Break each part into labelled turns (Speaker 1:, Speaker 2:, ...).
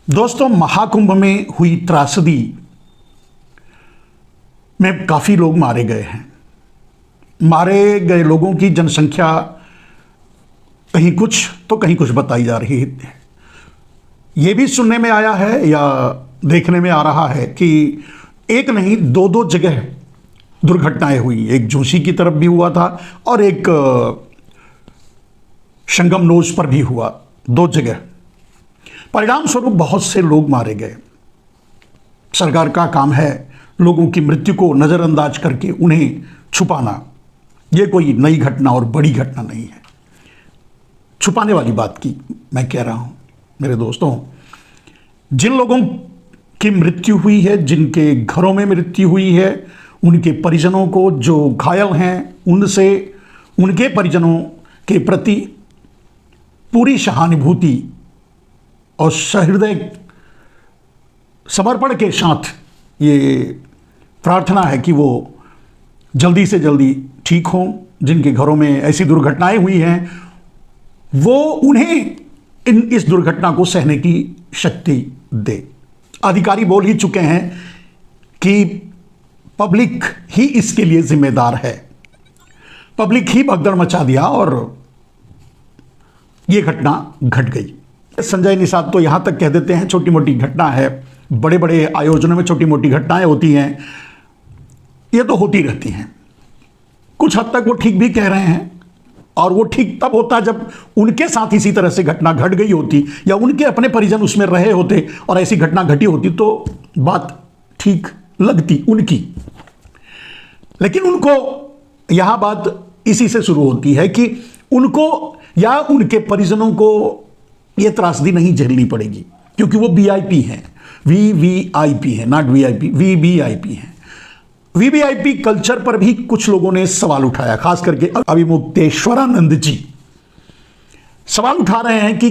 Speaker 1: दोस्तों, महाकुंभ में हुई त्रासदी में काफ़ी लोग मारे गए हैं। मारे गए लोगों की जनसंख्या कहीं कुछ तो कहीं कुछ बताई जा रही है। ये भी सुनने में आया है या देखने में आ रहा है कि एक नहीं दो दो जगह दुर्घटनाएं हुई। एक जोशी की तरफ भी हुआ था और एक शंगमनोज पर भी हुआ। दो जगह परिणाम स्वरूप बहुत से लोग मारे गए। सरकार का काम है लोगों की मृत्यु को नज़रअंदाज करके उन्हें छुपाना। यह कोई नई घटना और बड़ी घटना नहीं है। छुपाने वाली बात की मैं कह रहा हूं मेरे दोस्तों। जिन लोगों की मृत्यु हुई है, जिनके घरों में मृत्यु हुई है, उनके परिजनों को, जो घायल हैं उनसे, उनके परिजनों के प्रति पूरी सहानुभूति और सहृदय समर्पण के साथ ये प्रार्थना है कि वो जल्दी से जल्दी ठीक हों। जिनके घरों में ऐसी दुर्घटनाएं हुई हैं वो उन्हें इस दुर्घटना को सहने की शक्ति दे। अधिकारी बोल ही चुके हैं कि पब्लिक ही इसके लिए जिम्मेदार है। पब्लिक ही भगदड़ मचा दिया और ये घटना घट गई। संजय निषाद तो यहां तक कह देते हैं छोटी मोटी घटना है। बड़े बड़े आयोजनों में छोटी मोटी घटनाएं होती हैं, ये तो होती रहती हैं। कुछ हद तक वो ठीक भी कह रहे हैं और वो ठीक तब होता जब उनके साथ इसी तरह से घटना घट गई होती या उनके अपने परिजन उसमें रहे होते और ऐसी घटना घटी होती तो बात ठीक लगती उनकी। लेकिन उनको यहां बात इसी से शुरू होती है कि उनको या उनके परिजनों को यह त्रासदी नहीं झेलनी पड़ेगी क्योंकि वो वीआईपी हैं। वीवीआईपी है, नॉट वीआईपी, वीवीआईपी हैं। वीवीआईपी कल्चर पर भी कुछ लोगों ने सवाल उठाया, खास करके अभिमुक्तेश्वरानंद जी सवाल उठा रहे हैं कि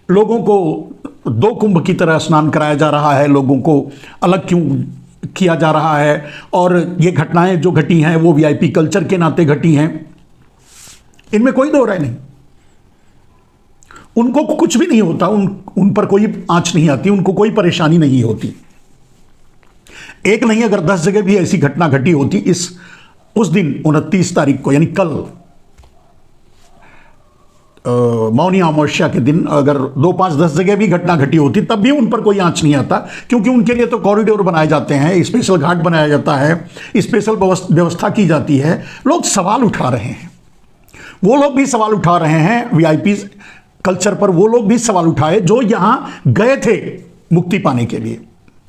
Speaker 1: लोगों को दो कुंभ की तरह स्नान कराया जा रहा है, लोगों को अलग क्यों किया जा रहा है, और ये घटनाएं जो घटी हैं वो वीआईपी कल्चर के नाते घटी हैं। इनमें कोई दो राय नहीं। उनको कुछ भी नहीं होता, उन पर कोई आंच नहीं आती, उनको कोई परेशानी नहीं होती। एक नहीं अगर 10 जगह भी ऐसी घटना घटी होती उस दिन 29 तारीख को, यानी कल मौनी अमावस्या के दिन अगर 2, 5, 10 जगह भी घटना घटी होती तब भी उन पर कोई आंच नहीं आता, क्योंकि उनके लिए तो कॉरिडोर बनाए जाते हैं, स्पेशल घाट बनाया जाता है, स्पेशल व्यवस्था की जाती है। लोग सवाल उठा रहे हैं, वो लोग भी सवाल उठा रहे हैं वीआईपी कल्चर पर। वो लोग भी सवाल उठाए जो यहां गए थे मुक्ति पाने के लिए,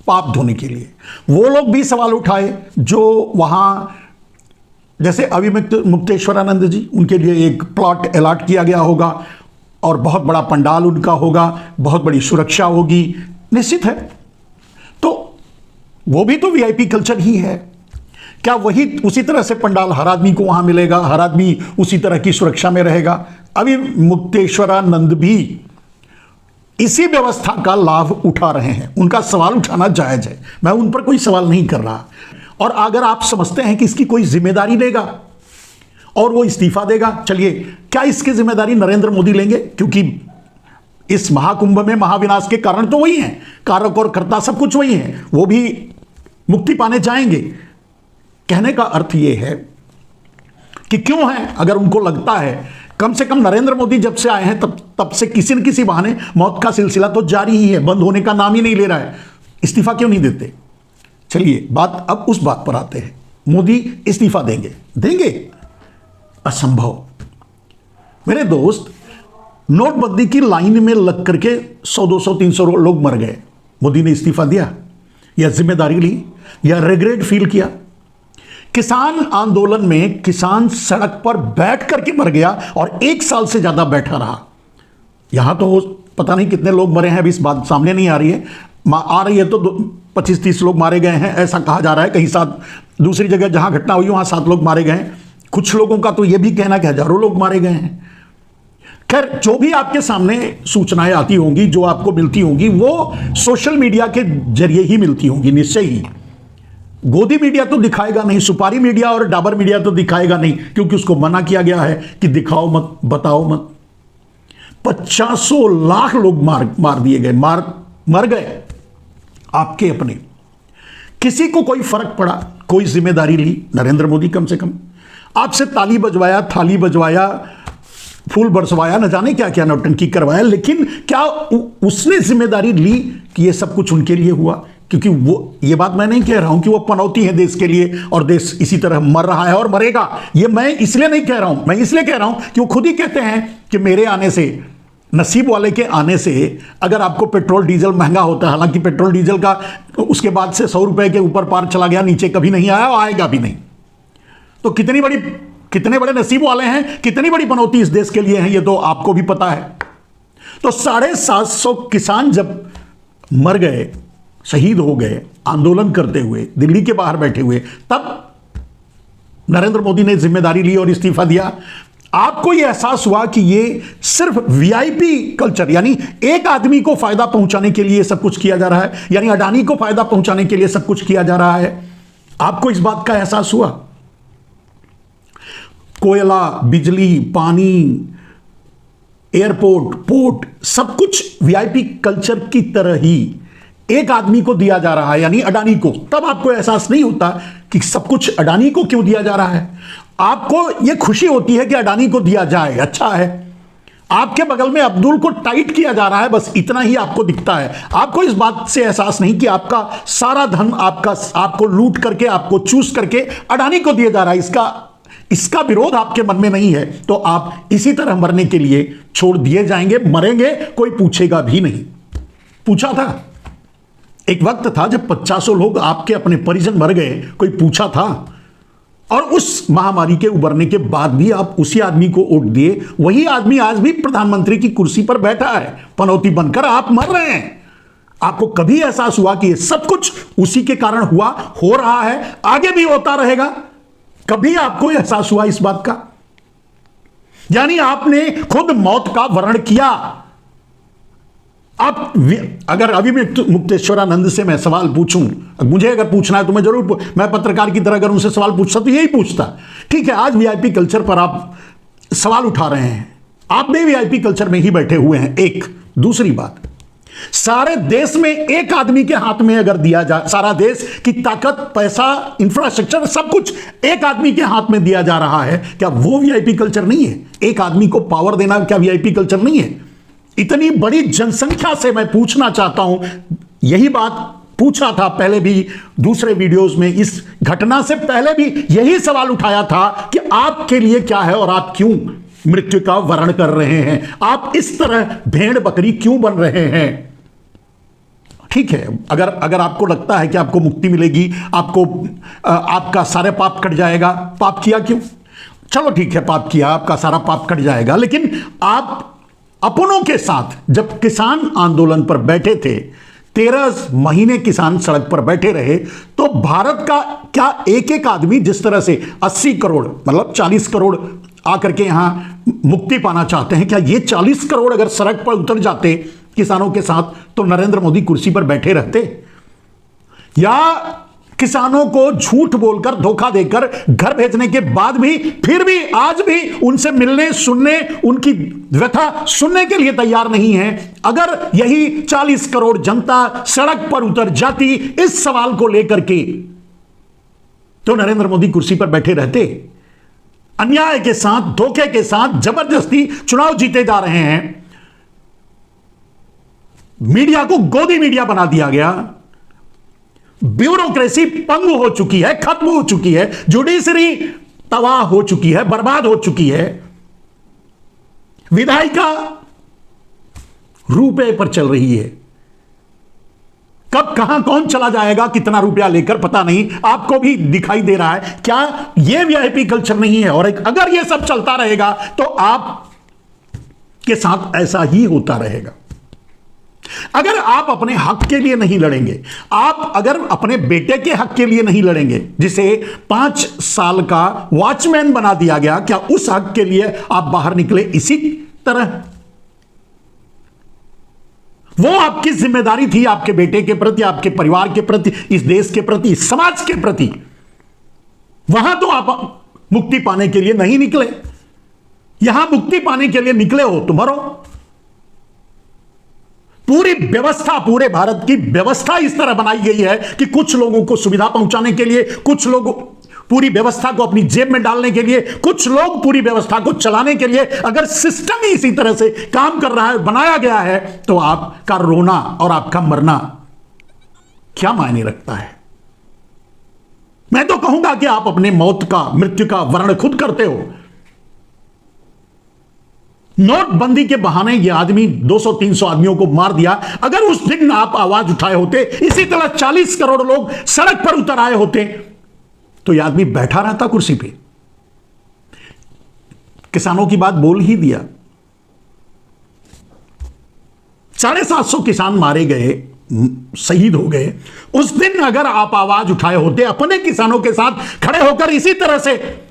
Speaker 1: पाप धोने के लिए। वो लोग भी सवाल उठाए जो वहां, जैसे अभिमुक्तेश्वरानंद जी, उनके लिए एक प्लॉट अलॉट किया गया होगा और बहुत बड़ा पंडाल उनका होगा, बहुत बड़ी सुरक्षा होगी, निश्चित है। तो वो भी तो वीआईपी कल्चर ही है। क्या वही उसी तरह से पंडाल हर आदमी को वहां मिलेगा, हर आदमी उसी तरह की सुरक्षा में रहेगा? अभिमुक्तेश्वरानंद भी इसी व्यवस्था का लाभ उठा रहे हैं। उनका सवाल उठाना जायज है, मैं उन पर कोई सवाल नहीं कर रहा। और अगर आप समझते हैं कि इसकी कोई जिम्मेदारी लेगा और वो इस्तीफा देगा, चलिए, क्या इसकी जिम्मेदारी नरेंद्र मोदी लेंगे? क्योंकि इस महाकुंभ में महाविनाश के कारण तो वही हैं, कारक और कर्ता सब कुछ वही हैं। वो भी मुक्ति पाने जाएंगे। कहने का अर्थ यह है कि क्यों है, अगर उनको लगता है, कम से कम नरेंद्र मोदी जब से आए हैं तब से किसी न किसी बहाने मौत का सिलसिला तो जारी ही है, बंद होने का नाम ही नहीं ले रहा है। इस्तीफा क्यों नहीं देते? चलिए, बात अब उस बात पर आते हैं। मोदी इस्तीफा देंगे? असंभव। मेरे दोस्त, नोटबंदी की लाइन में लग करके 100, 200, 300 लोग मर गए। मोदी ने इस्तीफा दिया या जिम्मेदारी ली या रिग्रेट फील किया? किसान आंदोलन में किसान सड़क पर बैठ करके मर गया और 1 साल से ज्यादा बैठा रहा। यहां तो पता नहीं कितने लोग मरे हैं, अभी इस बात सामने नहीं आ रही है। आ रही है तो 25-30 लोग मारे गए हैं ऐसा कहा जा रहा है। कहीं 7, दूसरी जगह जहां घटना हुई वहां 7 लोग मारे गए हैं। कुछ लोगों का तो यह भी कहना कि हजारों लोग मारे गए हैं। खैर, जो भी आपके सामने सूचनाएं आती होंगी, जो आपको मिलती होंगी, वो सोशल मीडिया के जरिए ही मिलती होंगी निश्चय ही। गोदी मीडिया तो दिखाएगा नहीं, सुपारी मीडिया और डाबर मीडिया तो दिखाएगा नहीं, क्योंकि उसको मना किया गया है कि दिखाओ मत, बताओ मत। 500 लाख लोग मार दिए गए। मार मर गए आपके अपने, किसी को कोई फर्क पड़ा, कोई जिम्मेदारी ली? नरेंद्र मोदी कम से कम आपसे ताली बजवाया, थाली बजवाया, फूल बरसवाया, न जाने क्या क्या नौटंकी करवाया, लेकिन क्या उसने जिम्मेदारी ली कि ये सब कुछ उनके लिए हुआ? क्योंकि वो, ये बात मैं नहीं कह रहा हूं कि वो पनौती है देश के लिए और देश इसी तरह मर रहा है और मरेगा, ये मैं इसलिए नहीं कह रहा हूं। मैं इसलिए कह रहा हूं कि वो खुद ही कहते हैं कि मेरे आने से, नसीब वाले के आने से अगर आपको पेट्रोल डीजल महंगा होता है, हालांकि पेट्रोल डीजल का उसके बाद से 100 रुपए के ऊपर पार चला गया, नीचे कभी नहीं आया और आएगा भी नहीं, तो कितने बड़े नसीब वाले हैं, कितनी बड़ी पनौती इस देश के लिए है, ये तो आपको भी पता है। तो 750 किसान जब मर गए, शहीद हो गए आंदोलन करते हुए, दिल्ली के बाहर बैठे हुए, तब नरेंद्र मोदी ने जिम्मेदारी ली और इस्तीफा दिया। आपको यह एहसास हुआ कि ये सिर्फ वीआईपी कल्चर, यानी एक आदमी को फायदा पहुंचाने के लिए सब कुछ किया जा रहा है, यानी अडानी को फायदा पहुंचाने के लिए सब कुछ किया जा रहा है। आपको इस बात का एहसास हुआ? कोयला, बिजली, पानी, एयरपोर्ट, पोर्ट, सब कुछ वीआईपी कल्चर की तरह ही एक आदमी को दिया जा रहा है, यानी अडानी को। तब आपको एहसास नहीं होता कि सब कुछ अडानी को क्यों दिया जा रहा है। आपको यह खुशी होती है कि अडानी को दिया जाए, अच्छा है। आपके बगल में अब्दुल को टाइट किया जा रहा है, बस इतना ही आपको दिखता है। आपको इस बात से एहसास नहीं कि आपका सारा धन आपको लूट करके, आपको चूस करके अडानी को दिया जा रहा है। इसका विरोध आपके मन में नहीं है, तो आप इसी तरह मरने के लिए छोड़ दिए जाएंगे, मरेंगे, कोई पूछेगा भी नहीं। पूछा था, एक वक्त था जब 50 लोग आपके अपने परिजन मर गए, कोई पूछा था? और उस महामारी के उबरने के बाद भी आप उसी आदमी को वोट दिए। वही आदमी आज भी प्रधानमंत्री की कुर्सी पर बैठा है, पनौती बनकर आप मर रहे हैं। आपको कभी एहसास हुआ कि ये सब कुछ उसी के कारण हुआ, हो रहा है, आगे भी होता रहेगा? कभी आपको एहसास हुआ इस बात का? यानी आपने खुद मौत का वर्ण किया। आप अगर अभी मुक्तेश्वरानंद से मैं सवाल पूछूं, मुझे अगर पूछना है तो मैं जरूर, मैं पत्रकार की तरह अगर उनसे सवाल पूछता तो यही पूछता। ठीक है, आज वीआईपी कल्चर पर आप सवाल उठा रहे हैं, आप भी वीआईपी कल्चर में ही बैठे हुए हैं। एक दूसरी बात, सारे देश में एक आदमी के हाथ में अगर दिया जाए, सारा देश की ताकत, पैसा, इंफ्रास्ट्रक्चर, सब कुछ एक आदमी के हाथ में दिया जा रहा है, क्या वो वीआईपी कल्चर नहीं है? एक आदमी को पावर देना क्या वीआईपी कल्चर नहीं है? इतनी बड़ी जनसंख्या से मैं पूछना चाहता हूं, यही बात पूछा था पहले भी दूसरे वीडियोस में, इस घटना से पहले भी यही सवाल उठाया था कि आपके लिए क्या है और आप क्यों मृत्यु का वर्ण कर रहे हैं, आप इस तरह भेड़ बकरी क्यों बन रहे हैं? ठीक है, अगर आपको लगता है कि आपको मुक्ति मिलेगी, आपका सारे पाप कट जाएगा, पाप किया क्यों? चलो ठीक है, पाप किया, आपका सारा पाप कट जाएगा, लेकिन आप अपनों के साथ जब किसान आंदोलन पर बैठे थे, 13 महीने किसान सड़क पर बैठे रहे, तो भारत का क्या एक एक आदमी जिस तरह से 80 करोड़ मतलब 40 करोड़ आकर के यहां मुक्ति पाना चाहते हैं, क्या ये 40 करोड़ अगर सड़क पर उतर जाते किसानों के साथ तो नरेंद्र मोदी कुर्सी पर बैठे रहते? या किसानों को झूठ बोलकर, धोखा देकर घर भेजने के बाद भी फिर भी आज भी उनसे मिलने, सुनने, उनकी व्यथा सुनने के लिए तैयार नहीं है? अगर यही 40 करोड़ जनता सड़क पर उतर जाती इस सवाल को लेकर के, तो नरेंद्र मोदी कुर्सी पर बैठे रहते? अन्याय के साथ, धोखे के साथ जबरदस्ती चुनाव जीते जा रहे हैं। मीडिया को गोदी मीडिया बना दिया गया, ब्यूरोक्रेसी पंगु हो चुकी है, खत्म हो चुकी है, जुडिशरी तबाह हो चुकी है, बर्बाद हो चुकी है, विधायिका रुपए पर चल रही है। कब कहां कौन चला जाएगा, कितना रुपया लेकर पता नहीं, आपको भी दिखाई दे रहा है। क्या यह वीआईपी कल्चर नहीं है? और अगर यह सब चलता रहेगा तो आप के साथ ऐसा ही होता रहेगा। अगर आप अपने हक के लिए नहीं लड़ेंगे, आप अगर अपने बेटे के हक के लिए नहीं लड़ेंगे, जिसे 5 साल का वॉचमैन बना दिया गया, क्या उस हक के लिए आप बाहर निकले इसी तरह? वो आपकी जिम्मेदारी थी, आपके बेटे के प्रति, आपके परिवार के प्रति, इस देश के प्रति, इस समाज के प्रति। वहां तो आप मुक्ति पाने के लिए नहीं निकले, यहां मुक्ति पाने के लिए निकले हो तो मरो। पूरी व्यवस्था, पूरे भारत की व्यवस्था इस तरह बनाई गई है कि कुछ लोगों को सुविधा पहुंचाने के लिए, कुछ लोग पूरी व्यवस्था को अपनी जेब में डालने के लिए, कुछ लोग पूरी व्यवस्था को चलाने के लिए। अगर सिस्टम ही इसी तरह से काम कर रहा है, बनाया गया है, तो आपका रोना और आपका मरना क्या मायने रखता है? मैं तो कहूंगा कि आप अपने मौत का, मृत्यु का वर्ण खुद करते हो। नोटबंदी के बहाने ये आदमी 200-300 आदमियों को मार दिया। अगर उस दिन आप आवाज उठाए होते, इसी तरह 40 करोड़ लोग सड़क पर उतर आए होते, तो यह आदमी बैठा रहता कुर्सी पे। किसानों की बात बोल ही दिया। 750 किसान मारे गए, शहीद हो गए। उस दिन अगर आप आवाज उठाए होते, अपने किसानों के साथ खड़े होकर इसी तरह से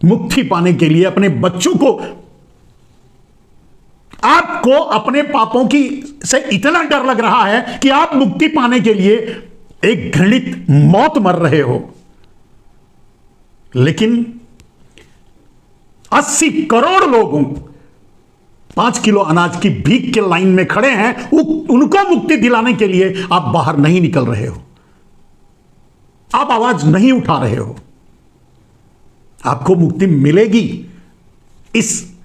Speaker 1: मुक्ति पाने के लिए, अपने बच्चों को, आपको अपने पापों की से इतना डर लग रहा है कि आप मुक्ति पाने के लिए एक घृणित मौत मर रहे हो, लेकिन 80 करोड़ लोगों 5 किलो अनाज की भीख के लाइन में खड़े हैं, उनको मुक्ति दिलाने के लिए आप बाहर नहीं निकल रहे हो, आप आवाज नहीं उठा रहे हो। आपको मुक्ति मिलेगी इस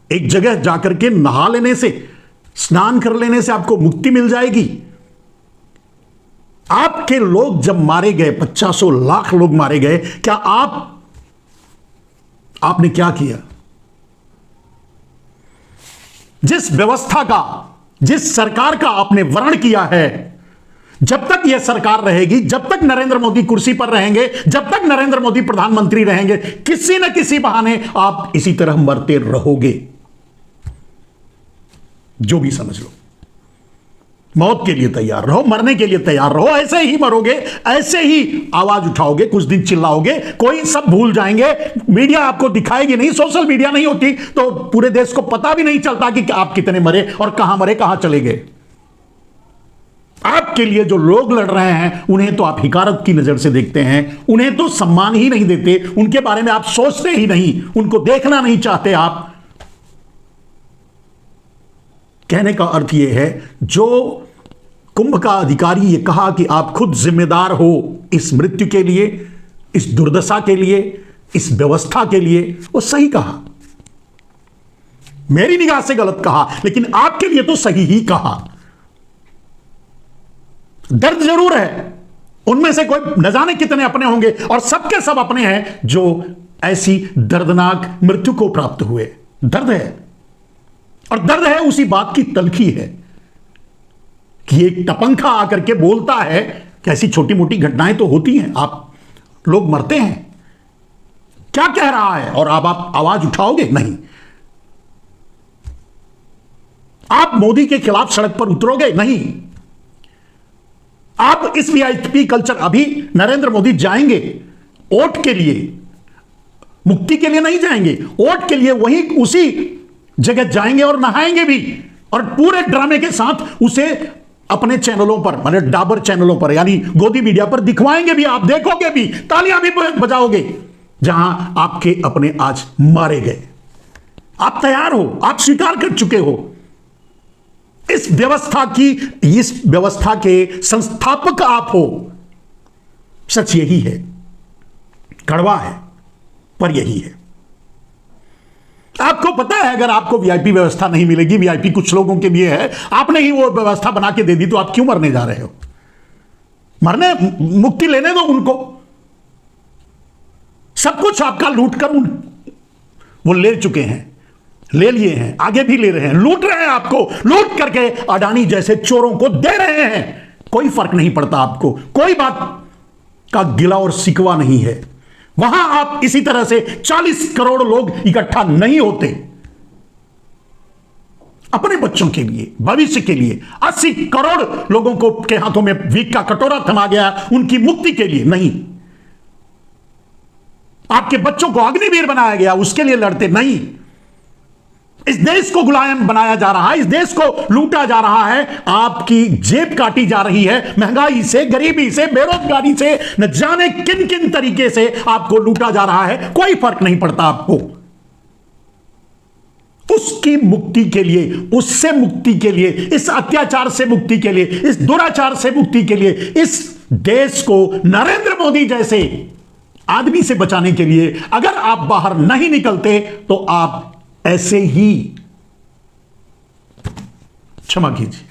Speaker 1: एक जगह जाकर के नहा लेने से, स्नान कर लेने से आपको मुक्ति मिल जाएगी। आपके लोग जब मारे गए, 50 लाख लोग मारे गए, क्या आपने क्या किया? जिस व्यवस्था का, जिस सरकार का आपने वर्ण किया है, जब तक यह सरकार रहेगी, जब तक नरेंद्र मोदी कुर्सी पर रहेंगे, जब तक नरेंद्र मोदी प्रधानमंत्री रहेंगे, किसी न किसी बहाने आप इसी तरह मरते रहोगे। जो भी समझ लो, मौत के लिए तैयार रहो, मरने के लिए तैयार रहो। ऐसे ही मरोगे, ऐसे ही आवाज उठाओगे, कुछ दिन चिल्लाओगे, कोई सब भूल जाएंगे, मीडिया आपको दिखाएगी नहीं। सोशल मीडिया नहीं होती तो पूरे देश को पता भी नहीं चलता कि आप कितने मरे और कहां मरे, कहां चले गए। आपके लिए जो लोग लड़ रहे हैं, उन्हें तो आप हिकारत की नजर से देखते हैं, उन्हें तो सम्मान ही नहीं देते, उनके बारे में आप सोचते ही नहीं, उनको देखना नहीं चाहते आप। कहने का अर्थ यह है, जो कुंभ का अधिकारी ये कहा कि आप खुद जिम्मेदार हो इस मृत्यु के लिए, इस दुर्दशा के लिए, इस व्यवस्था के लिए, वो सही कहा। मेरी निगाह से गलत कहा, लेकिन आपके लिए तो सही ही कहा। दर्द जरूर है, उनमें से कोई न जाने कितने अपने होंगे, और सबके सब अपने हैं जो ऐसी दर्दनाक मृत्यु को प्राप्त हुए। दर्द है, और दर्द है उसी बात की तलखी है कि एक टपंखा आकर के बोलता है कि ऐसी छोटी मोटी घटनाएं तो होती हैं, आप लोग मरते हैं, क्या कह रहा है, और आप आवाज उठाओगे नहीं। आप मोदी के खिलाफ सड़क पर उतरोगे नहीं। आप इस वीआईपी कल्चर, अभी नरेंद्र मोदी जाएंगे वोट के लिए, मुक्ति के लिए नहीं जाएंगे, वोट के लिए वहीं उसी जगह जाएंगे और नहाएंगे भी, और पूरे ड्रामे के साथ उसे अपने चैनलों पर, माने डाबर चैनलों पर, यानी गोदी मीडिया पर दिखवाएंगे भी, आप देखोगे भी, तालियां भी बजाओगे, जहां आपके अपने आज मारे गए। आप तैयार हो, आप स्वीकार कर चुके हो। इस व्यवस्था के संस्थापक आप हो। सच यही है, कड़वा है पर यही है। आपको पता है, अगर आपको वीआईपी व्यवस्था नहीं मिलेगी, वीआईपी कुछ लोगों के लिए है, आपने ही वो व्यवस्था बना के दे दी, तो आप क्यों मरने जा रहे हो? मरने, मुक्ति लेने दो उनको। सब कुछ आपका लूट कर वो ले चुके हैं, ले लिए हैं, आगे भी ले रहे हैं, लूट रहे हैं आपको, लूट करके अडानी जैसे चोरों को दे रहे हैं। कोई फर्क नहीं पड़ता आपको, कोई बात का गिला और सिकवा नहीं है। वहां आप इसी तरह से 40 करोड़ लोग इकट्ठा नहीं होते अपने बच्चों के लिए, भविष्य के लिए। 80 करोड़ लोगों को के हाथों में भीख का कटोरा थमा गया उनकी मुक्ति के लिए नहीं। आपके बच्चों को अग्निवीर बनाया गया, उसके लिए लड़ते नहीं। इस देश को गुलाम बनाया जा रहा है, इस देश को लूटा जा रहा है, आपकी जेब काटी जा रही है, महंगाई से, गरीबी से, बेरोजगारी से, न जाने किन किन तरीके से आपको लूटा जा रहा है। कोई फर्क नहीं पड़ता आपको। उसकी मुक्ति के लिए, उससे मुक्ति के लिए, इस अत्याचार से मुक्ति के लिए, इस दुराचार से मुक्ति के लिए, इस देश को नरेंद्र मोदी जैसे आदमी से बचाने के लिए अगर आप बाहर नहीं निकलते तो आप ऐसे ही, क्षमा कीजिए,